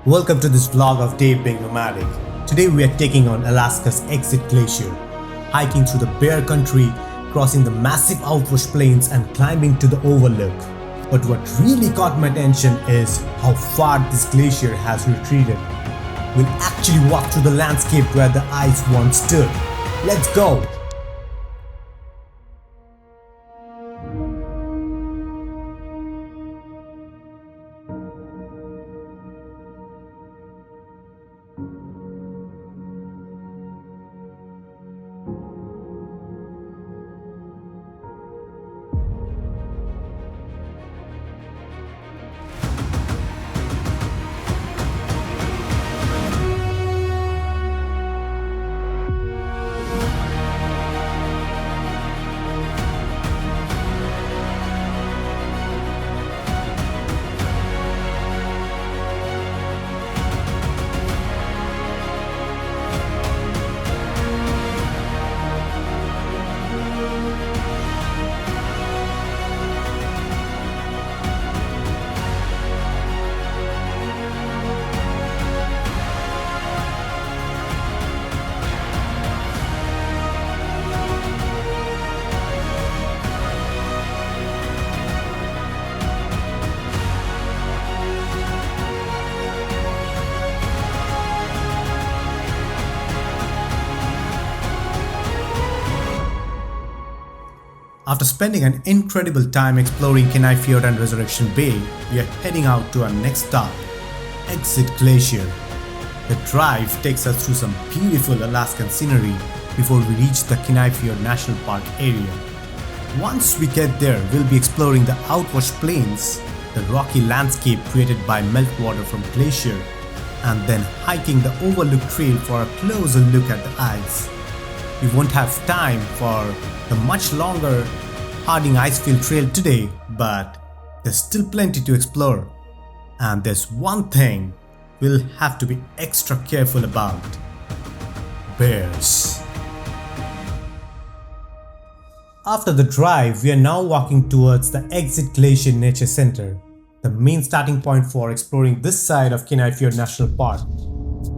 Welcome to this vlog of DaveBeingNomadic. Today we are taking on Alaska's Exit Glacier, hiking through the bare country, crossing the massive outwash plains and climbing to the Overlook. But what really caught my attention is how far this glacier has retreated. We'll actually walk through the landscape where the ice once stood. Let's go! After spending an incredible time exploring Kenai Fjord and Resurrection Bay, we are heading out to our next stop, Exit Glacier. The drive takes us through some beautiful Alaskan scenery before we reach the Kenai Fjords National Park area. Once we get there, we'll be exploring the outwash plains, the rocky landscape created by meltwater from glacier, and then hiking the Overlook Trail for a closer look at the ice. We won't have time for the much longer Harding Icefield trail today, but there's still plenty to explore. And there's one thing we'll have to be extra careful about: bears. After the drive, we are now walking towards the Exit Glacier Nature Center, the main starting point for exploring this side of Kenai Fjords National Park.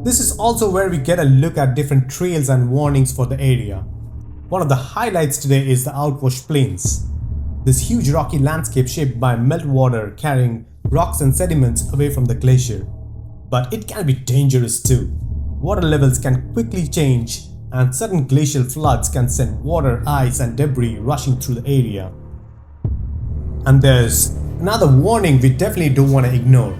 This is also where we get a look at different trails and warnings for the area. One of the highlights today is the outwash plains. This huge rocky landscape shaped by meltwater carrying rocks and sediments away from the glacier. But it can be dangerous too. Water levels can quickly change, and sudden glacial floods can send water, ice and debris rushing through the area. And there's another warning we definitely don't want to ignore: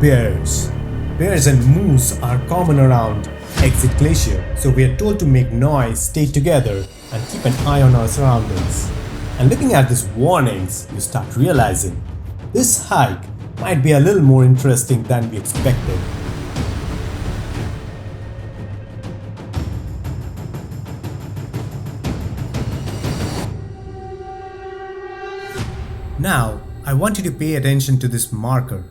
bears. Bears and moose are common around Exit Glacier, so we are told to make noise, stay together, and keep an eye on our surroundings. And looking at these warnings, you start realizing this hike might be a little more interesting than we expected. Now, I want you to pay attention to this marker,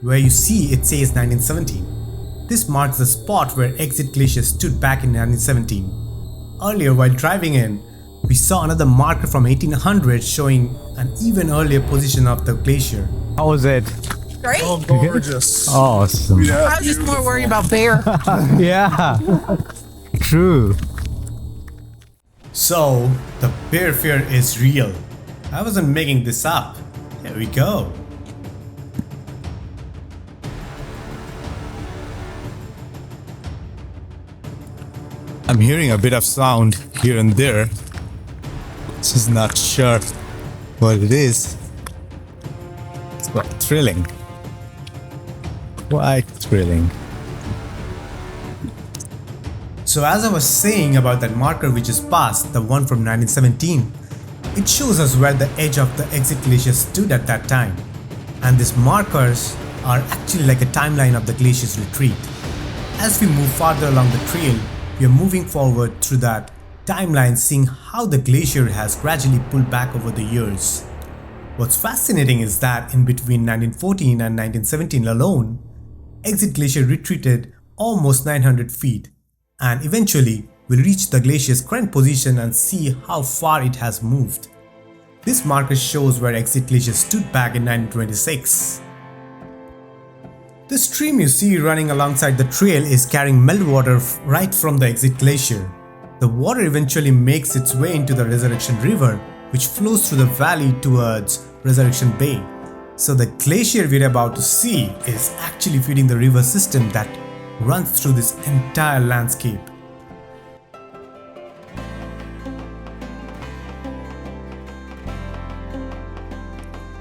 where you see it says 1917. This marks the spot where Exit Glacier stood back in 1917. Earlier, while driving in, we saw another marker from 1800 showing an even earlier position of the glacier. How was it? Great. Oh, gorgeous. Awesome. Yeah, I was just more worried about bear. Yeah. True. So, the bear fear is real. I wasn't making this up. Here we go. I'm hearing a bit of sound here and there. Just not sure what it is. It's quite thrilling. Quite thrilling. So as I was saying about that marker we just passed, the one from 1917, it shows us where the edge of the Exit Glacier stood at that time. And these markers are actually like a timeline of the glacier's retreat. As we move farther along the trail, we are moving forward through that timeline, seeing how the glacier has gradually pulled back over the years. What's fascinating is that in between 1914 and 1917 alone, Exit Glacier retreated almost 900 feet, and eventually we'll reach the glacier's current position and see how far it has moved. This marker shows where Exit Glacier stood back in 1926. The stream you see running alongside the trail is carrying meltwater right from the Exit Glacier. The water eventually makes its way into the Resurrection River, which flows through the valley towards Resurrection Bay. So the glacier we're about to see is actually feeding the river system that runs through this entire landscape.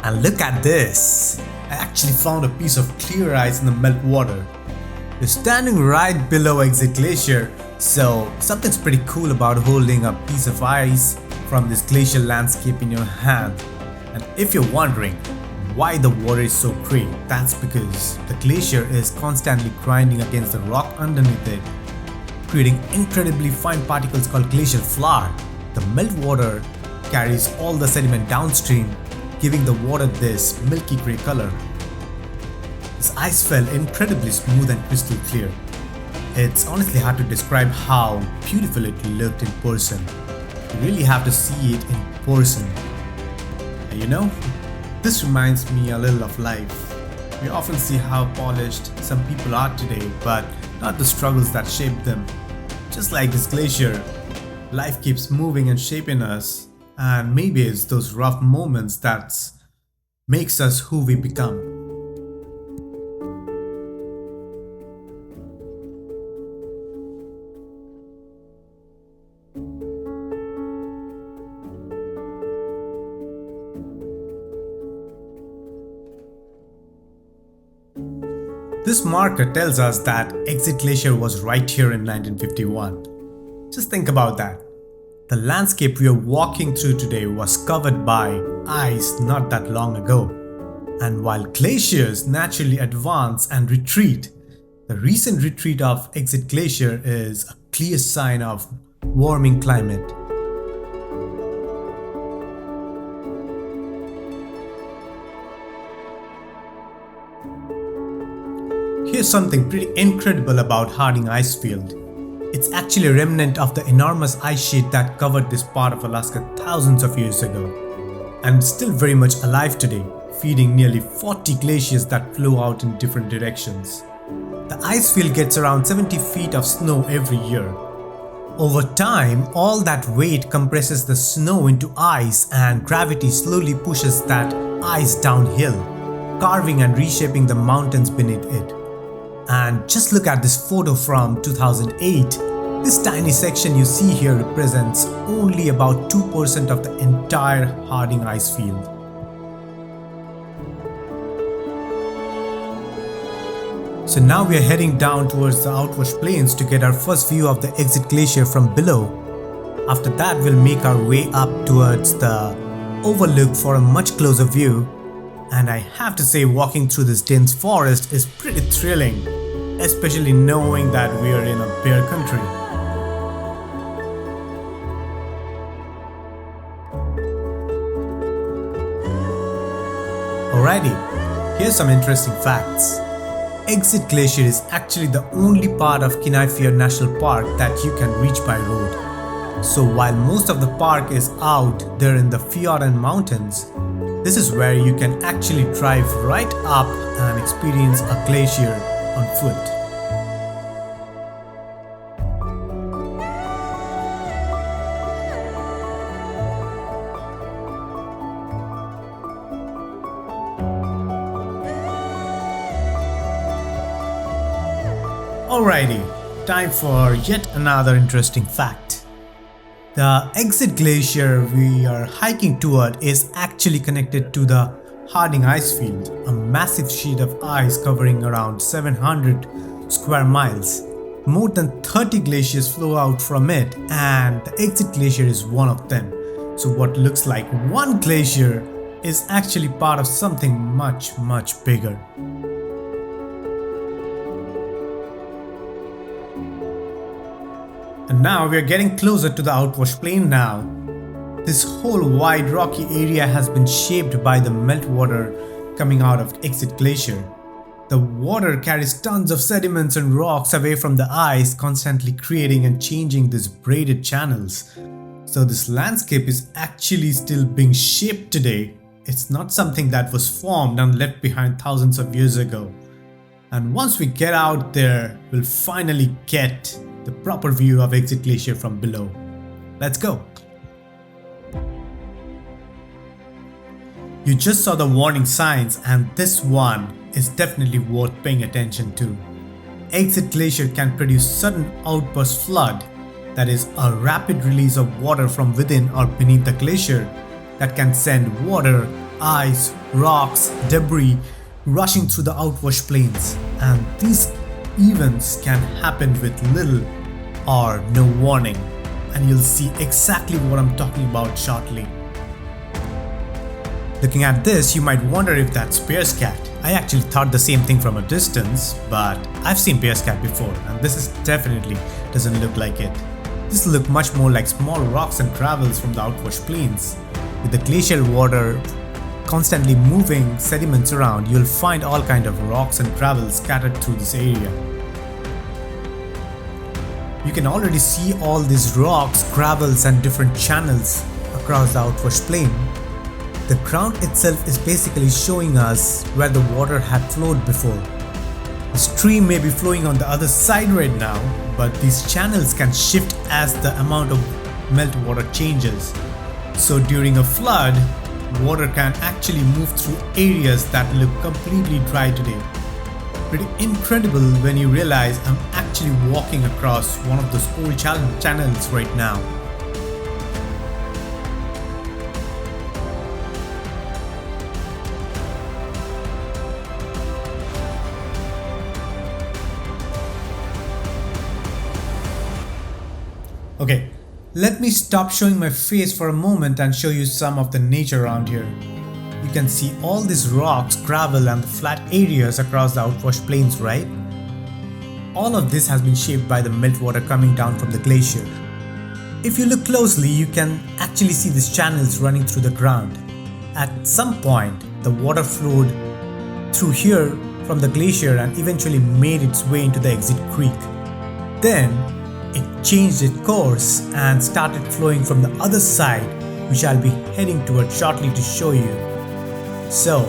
And look at this! I actually found a piece of clear ice in the meltwater. We're standing right below Exit Glacier, so something's pretty cool about holding a piece of ice from this glacial landscape in your hand. And if you're wondering why the water is so gray, that's because the glacier is constantly grinding against the rock underneath it, creating incredibly fine particles called glacial flour. The meltwater carries all the sediment downstream, giving the water this milky grey color. This ice fell incredibly smooth and crystal clear. It's honestly hard to describe how beautiful it looked in person. You really have to see it in person. And you know, this reminds me a little of life. We often see how polished some people are today, but not the struggles that shaped them. Just like this glacier, life keeps moving and shaping us. And maybe it's those rough moments that makes us who we become. This marker tells us that Exit Glacier was right here in 1951. Just think about that. The landscape we are walking through today was covered by ice not that long ago. And while glaciers naturally advance and retreat, the recent retreat of Exit Glacier is a clear sign of warming climate. Here's something pretty incredible about Harding Icefield. It's actually a remnant of the enormous ice sheet that covered this part of Alaska thousands of years ago, and still very much alive today, feeding nearly 40 glaciers that flow out in different directions. The ice field gets around 70 feet of snow every year. Over time, all that weight compresses the snow into ice, and gravity slowly pushes that ice downhill, carving and reshaping the mountains beneath it. And just look at this photo from 2008. This tiny section you see here represents only about 2% of the entire Harding Icefield. So now we are heading down towards the outwash plains to get our first view of the Exit Glacier from below. After that, we'll make our way up towards the Overlook for a much closer view. And I have to say, walking through this dense forest is pretty thrilling, especially knowing that we are in a bear country. Alrighty, here's some interesting facts. Exit Glacier is actually the only part of Kenai Fjords National Park that you can reach by road. So while most of the park is out there in the fjord and mountains, this is where you can actually drive right up and experience a glacier on foot. Alrighty, time for yet another interesting fact. The Exit Glacier we are hiking toward is actually connected to the Harding Icefield, a massive sheet of ice covering around 700 square miles. More than 30 glaciers flow out from it, and the Exit Glacier is one of them. So what looks like one glacier is actually part of something much bigger. And now we are getting closer to the outwash plain now. This whole wide rocky area has been shaped by the meltwater coming out of Exit Glacier. The water carries tons of sediments and rocks away from the ice, constantly creating and changing these braided channels. So this landscape is actually still being shaped today. It's not something that was formed and left behind thousands of years ago. And once we get out there, we'll finally get the proper view of Exit Glacier from below. Let's go! You just saw the warning signs, and this one is definitely worth paying attention to. Exit Glacier can produce sudden outburst flood, that is a rapid release of water from within or beneath the glacier that can send water, ice, rocks, debris rushing through the outwash plains, and these events can happen with little or no warning, and you'll see exactly what I'm talking about shortly. Looking at this, you might wonder if that's bear's cat. I actually thought the same thing from a distance, but I've seen bear's cat before, and this is definitely doesn't look like it. This looks much more like small rocks and gravels from the outwash plains. With the glacial water constantly moving sediments around, you'll find all kinds of rocks and gravels scattered through this area. You can already see all these rocks, gravels and different channels across the outwash plain. The ground itself is basically showing us where the water had flowed before. The stream may be flowing on the other side right now, but these channels can shift as the amount of meltwater changes. So during a flood, water can actually move through areas that look completely dry today. Pretty incredible when you realize I'm actually walking across one of those old channels right now. Okay, let me stop showing my face for a moment and show you some of the nature around here. You can see all these rocks, gravel and the flat areas across the outwash plains, right? All of this has been shaped by the meltwater coming down from the glacier. If you look closely, you can actually see these channels running through the ground. At some point, the water flowed through here from the glacier and eventually made its way into the Exit Creek. Then, it changed its course and started flowing from the other side, which I'll be heading towards shortly to show you. So,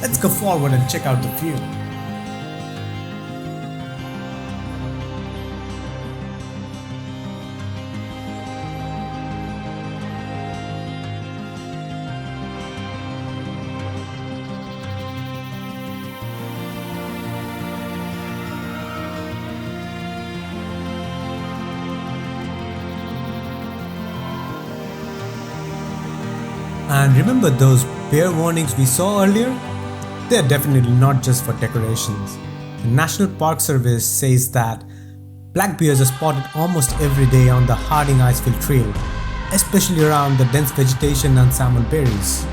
let's go forward and check out the view. And remember those bear warnings we saw earlier? They're definitely not just for decorations. The National Park Service says that black bears are spotted almost every day on the Harding Icefield trail, especially around the dense vegetation and salmon berries.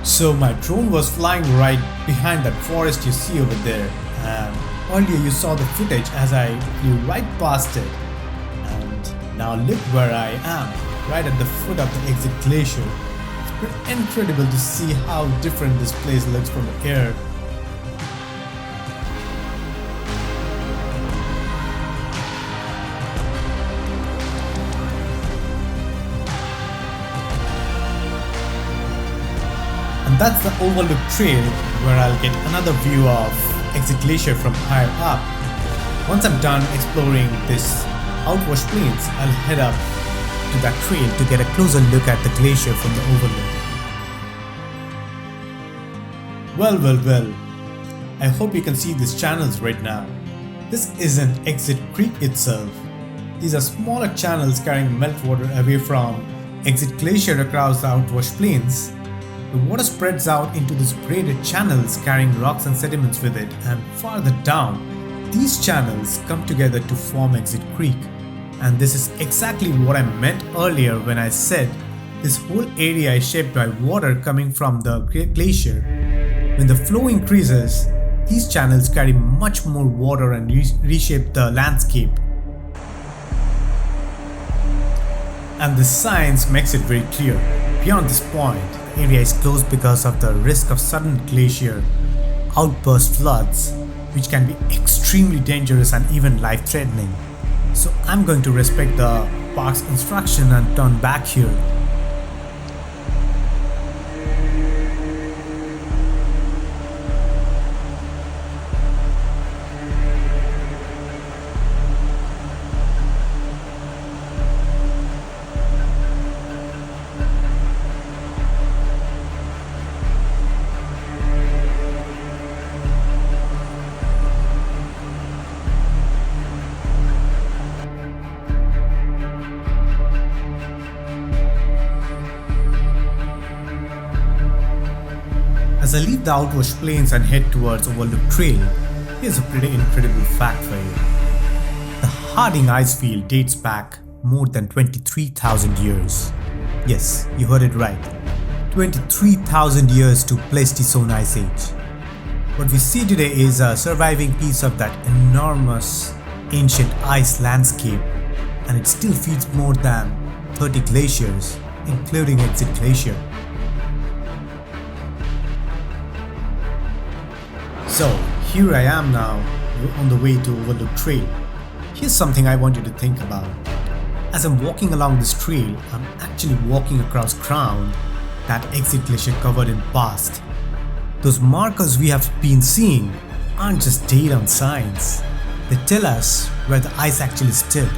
So my drone was flying right behind that forest you see over there, and earlier you saw the footage as I flew right past it. And now look where I am, right at the foot of the Exit Glacier. It's pretty incredible to see how different this place looks from the air. And that's the Overlook Trail, where I'll get another view of Exit Glacier from higher up. Once I'm done exploring this outwash plains, I'll head up to that trail to get a closer look at the glacier from the Overlook. Well. I hope you can see these channels right now. This isn't Exit Creek itself. These are smaller channels carrying meltwater away from Exit Glacier across the outwash plains. The water spreads out into these braided channels carrying rocks and sediments with it, and farther down, these channels come together to form Exit Creek. And this is exactly what I meant earlier when I said this whole area is shaped by water coming from the glacier When the flow increases, these channels carry much more water and reshape the landscape. And the science makes it very clear. Beyond this point, the area is closed because of the risk of sudden glacier outburst floods, which can be extremely dangerous and even life-threatening. So I'm going to respect the park's instruction and turn back here. As I leave the outwash plains and head towards Overlook Trail, here's a pretty incredible fact for you. The Harding Icefield dates back more than 23,000 years. Yes, you heard it right. 23,000 years to Pleistocene Ice Age. What we see today is a surviving piece of that enormous ancient ice landscape, and it still feeds more than 30 glaciers, including Exit Glacier. So, here I am now on the way to Overlook Trail. Here's something I want you to think about. As I'm walking along this trail, I'm actually walking across ground that Exit Glacier covered in past. Those markers we have been seeing aren't just data on signs. They tell us where the ice actually stood.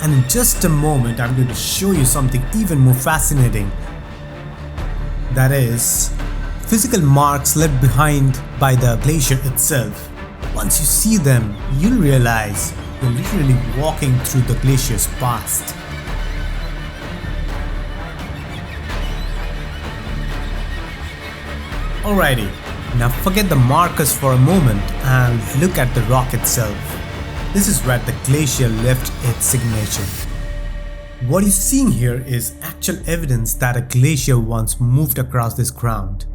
And in just a moment, I'm going to show you something even more fascinating. That is, physical marks left behind by the glacier itself. Once you see them, you'll realize you're literally walking through the glacier's past. Alrighty, now forget the markers for a moment and look at the rock itself. This is where the glacier left its signature. What you're seeing here is actual evidence that a glacier once moved across this ground.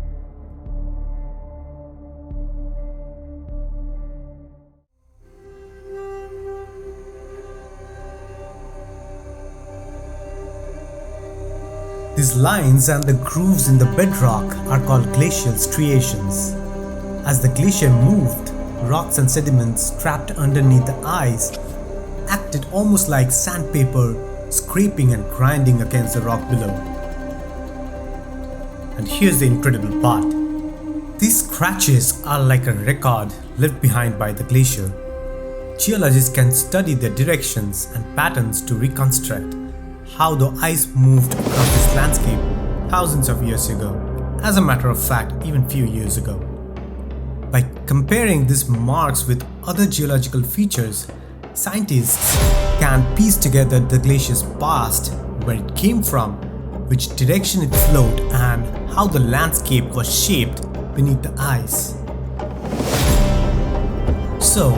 These lines and the grooves in the bedrock are called glacial striations. As the glacier moved, rocks and sediments trapped underneath the ice acted almost like sandpaper, scraping and grinding against the rock below. And here's the incredible part. These scratches are like a record left behind by the glacier. Geologists can study their directions and patterns to reconstruct how the ice moved across this landscape thousands of years ago, as a matter of fact, even few years ago. By comparing these marks with other geological features, scientists can piece together the glacier's past, where it came from, which direction it flowed, and how the landscape was shaped beneath the ice. So,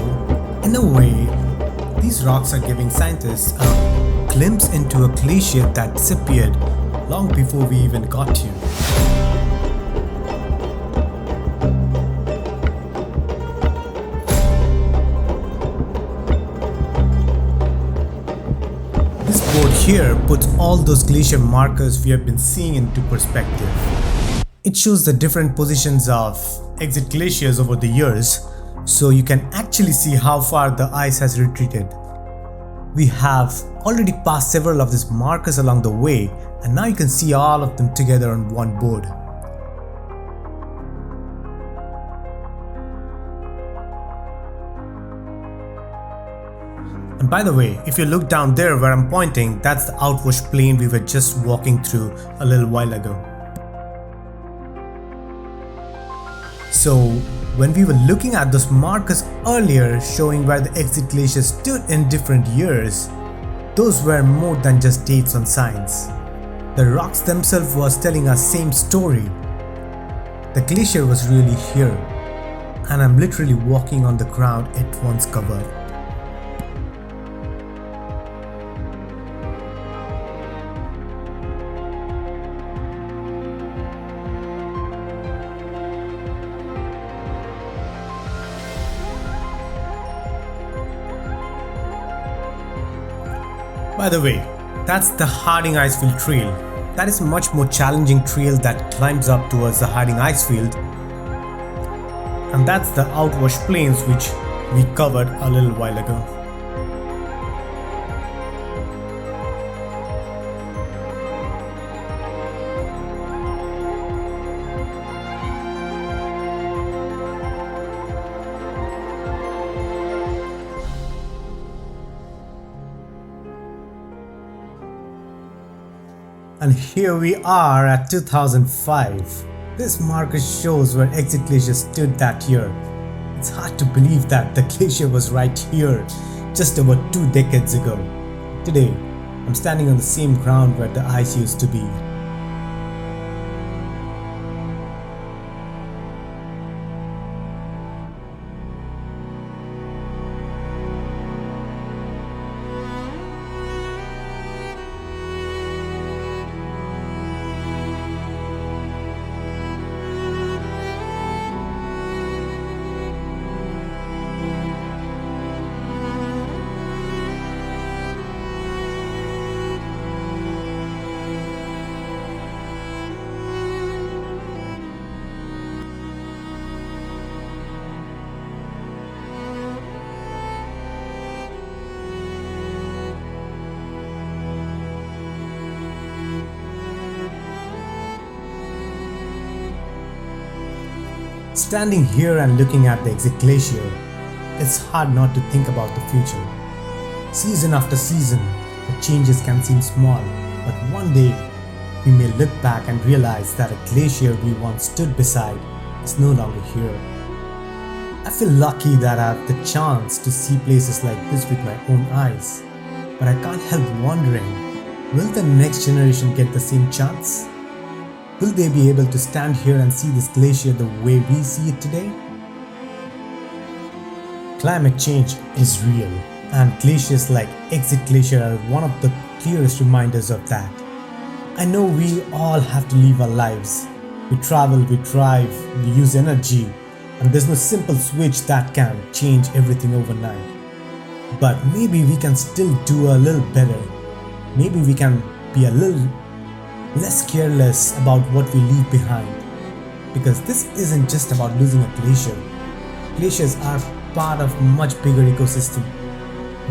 in a way, these rocks are giving scientists a glimpse into a glacier that disappeared long before we even got here. This board here puts all those glacier markers we have been seeing into perspective. It shows the different positions of exit glaciers over the years, so you can actually see how far the ice has retreated. We have already passed several of these markers along the way, and now you can see all of them together on one board. And by the way, if you look down there where I'm pointing, that's the outwash plain we were just walking through a little while ago. So, when we were looking at those markers earlier showing where the exit glacier stood in different years, those were more than just dates on signs. The rocks themselves was telling us same story. The glacier was really here, and I'm literally walking on the ground it once covered. By the way, that's the Harding Icefield Trail. That is a much more challenging trail that climbs up towards the Harding Icefield. And that's the outwash plains which we covered a little while ago. And here we are at 2005. This marker shows where Exit Glacier stood that year. It's hard to believe that the glacier was right here just over 2 decades ago. Today, I'm standing on the same ground where the ice used to be. Standing here and looking at the Exit Glacier, it's hard not to think about the future. Season after season, the changes can seem small, but one day we may look back and realize that a glacier we once stood beside is no longer here. I feel lucky that I have the chance to see places like this with my own eyes, but I can't help wondering, will the next generation get the same chance? Will they be able to stand here and see this glacier the way we see it today? Climate change is real, and glaciers like Exit Glacier are one of the clearest reminders of that. I know we all have to live our lives. We travel, we drive, we use energy, and there's no simple switch that can change everything overnight. But maybe we can still do a little better. Maybe we can be a little less careless about what we leave behind, because this isn't just about losing a glacier. Glaciers are part of a much bigger ecosystem.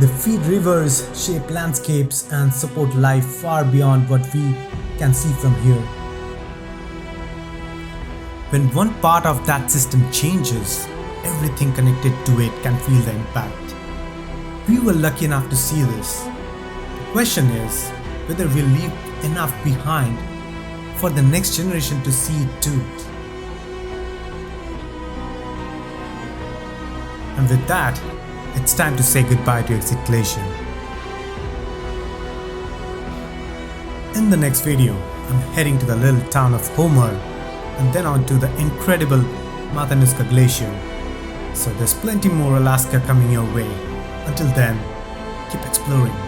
They feed rivers, shape landscapes, and support life far beyond what we can see from here. When one part of that system changes, everything connected to it can feel the impact. We were lucky enough to see this. The question is whether we'll leave enough behind for the next generation to see it too. And with that, it's time to say goodbye to Exit Glacier. In the next video, I'm heading to the little town of Homer and then on to the incredible Matanuska Glacier. So there's plenty more Alaska coming your way. Until then, keep exploring.